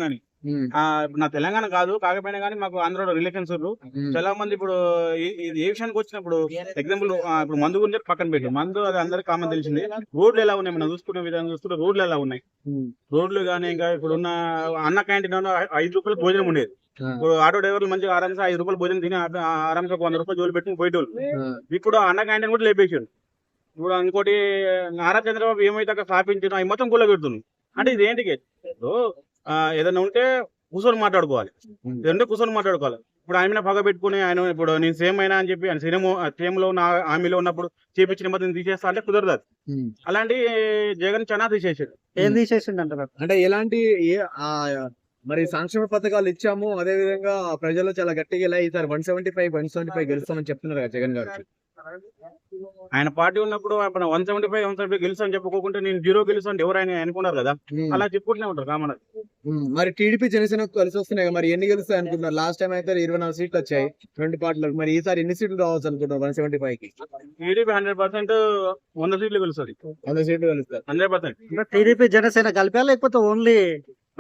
అని. హ్మ్. ఇప్పుడు నా తెలంగాణ కాదు. కాకపోయినా గానీ మాకు ఆంధ్రాలో రిలేషన్స్ ఉర్రు. హ్మ్. చాలా మంది ఇప్పుడు ఇది ఏ విషయానికొచ్చినప్పుడు ఎగ్జాంపుల్ ఇప్పుడు మందు గురించి పక్కన పెట్టు. మందు అది అందరికి కామన్ తెలిసిందే. రోడ్లు ఎలా ఉన్నాయి మనం చూసుకునే విధానం చూస్తుంటే రోడ్లు ఎలా ఉన్నాయి. హ్మ్. రోడ్లు గాని ఇంకా ఇప్పుడున్న అన్న క్యాంటీన్‌లో రూ. 5 భోజనం ఉండేది. ఆ! ఇప్పుడు ఆటో డ్రైవర్లు మంచిగా ఆరాంసే రూ. 5 భోజనం తిని ఆరాంసే ఒక రూ. 100 జోలు పెట్టుకొని పోయేటోళ్ళు. ఆ! ఇప్పుడు ఆ అన్న క్యాంటీన్ కూడా లేపేసారు. ఇప్పుడు ఇంకోటి నారా చంద్రబాబు ఏమైతే అక్కడ స్థాపించినో అవి మొత్తం కూలగొడుతుంది. అంటే ఇది ఏంటికి ఇప్పుడు ఏదైనా ఉంటే కూర్చొని మాట్లాడుకోవాలి. హ్మ్. ఏదంటే కూర్చొని మాట్లాడుకోవాలి. ఇప్పుడు ఆయన మీద పగ పెట్టుకుని ఆయన ఇప్పుడు నేను సీఎం అయినా అని చెప్పి ఆయన సీఎంలో ఉన్న హామీలో ఉన్నప్పుడు చేపించిన నిబంధనలు తీసేస్తా అంటే కుదరదు అది. హ్మ్. అలాంటి జగన్ చాలా తీసేసాడు. ఏం తీసేసిండంటారు? అంటే ఎలాంటి మరి సంక్షేమ పథకాలు ఇచ్చాము. అదే విధంగా ప్రజలు చాలా గట్టిగా ఇలా ఈసారి 175 గెలుస్తామని చెప్తున్నారు కదా జగన్ గారు. ఆయన పార్టీ ఉన్నప్పుడు అప్పుడు 175 గెలుస్తాను చెప్పుకోకుంటే నేను 0 గెలుస్తాను అంటే ఎవరైనా అనుకున్నారు కదా. హ్మ్. అలా చెప్పుకుంటూనే ఉంటారు కామన్. మరి టీడీపీ జనసేన కలిసి వస్తున్నాయి కదా, మరి ఎన్ని గెలుస్తాయి అనుకుంటున్నారు? లాస్ట్ టైం అయితే 24 సీట్లు వచ్చాయి రెండు పార్టీలకు. మరి ఈసారి ఎన్ని సీట్లు రావచ్చు అనుకుంటున్నారు 175కి? టీడీపీ 100% 100 సీట్లు గెలుస్తుంది. 100 సీట్లు గెలుస్తారు. 100%. అంటే టీడీపీ జనసేన కలిపా లేకపోతే ఓన్లీ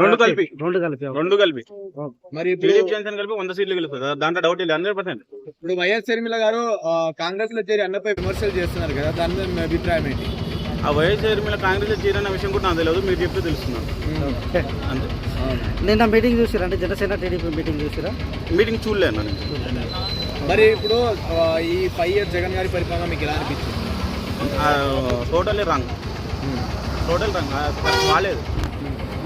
రెండు కలిపి రెండు కలిపి మరి ఇప్పుడు టీడీపీ జనసేన కలిపి 100 సీట్లు గెలుస్తుంది. దాంట్లో డౌట్ లేదు. 100%. ఇప్పుడు వైఎస్ షర్మిల గారు కాంగ్రెస్ లో చేరి అన్నపై విమర్శలు చేస్తున్నారు కదా, దాని మీద మీ అభిప్రాయం ఏంటి? ఆ వైఎస్ షర్మిల కాంగ్రెస్ చేరన్న విషయం కూడా నాకు తెలియదు. మీరు చెప్తే తెలుస్తున్నాను అంతే. నిన్న మీటింగ్ చూసిరా? అంటే జనసేన టీడీపీ మీటింగ్ చూసిరా? మీటింగ్ చూడలేదు నేను. మరి ఇప్పుడు ఈ 5 ఇయర్స్ జగన్ గారి పరిపాలన మీకు ఎలా అనిపించింది? Totally wrong. Total wrong. బాగాలేదు.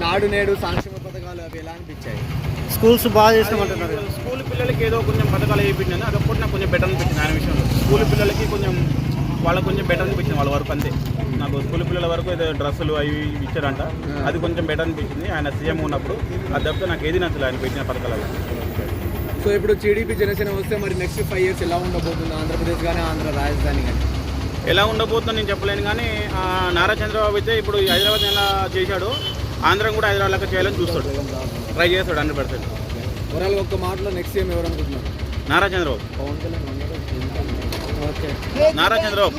నాడు నేడు సంక్షేమ పథకాలు అవి ఎలా అనిపించాయి? స్కూల్స్ బాగా చేసినామంటున్నారు కదా. స్కూల్ పిల్లలకి ఏదో కొంచెం పథకాలు వేయించింది. అదొక్కటి నాకు కొంచెం బెటర్ అనిపించింది ఆయన విషయంలో. స్కూల్ పిల్లలకి కొంచెం వాళ్ళకి కొంచెం బెటర్ అనిపించింది వాళ్ళ వరకు అంతే. నాకు స్కూల్ పిల్లల వరకు ఏదో డ్రెస్సులు అవి ఇచ్చారంట, అది కొంచెం బెటర్ అనిపించింది ఆయన సీఎం ఉన్నప్పుడు. అది తప్పితే నాకు ఏది నచ్చలేదు ఆయన పెట్టిన పథకాలలో. సో ఇప్పుడు టీడీపీ జనసేన వస్తే మరి నెక్స్ట్ 5 ఇయర్స్ ఎలా ఉండబోతుంది ఆంధ్రప్రదేశ్ కానీ ఆంధ్ర రాజధాని కానీ? ఎలా ఉండబోతుందో నేను చెప్పలేను కానీ నారా చంద్రబాబు అయితే ఇప్పుడు హైదరాబాద్ ఎలా చేశాడు, ఆంధ్రం కూడా హైదరాబాద్ లెక్క చేయాలని చూస్తాడు, ట్రై చేస్తాడు 100%. ఓవరాల్ ఒక్క మాటలో నెక్స్ట్ సీఎం ఎవరు అనుకుంటున్నారు? నారా చంద్రబాబు. పవన్ కళ్యాణ్. ఓకే. నారా చంద్రబాబు.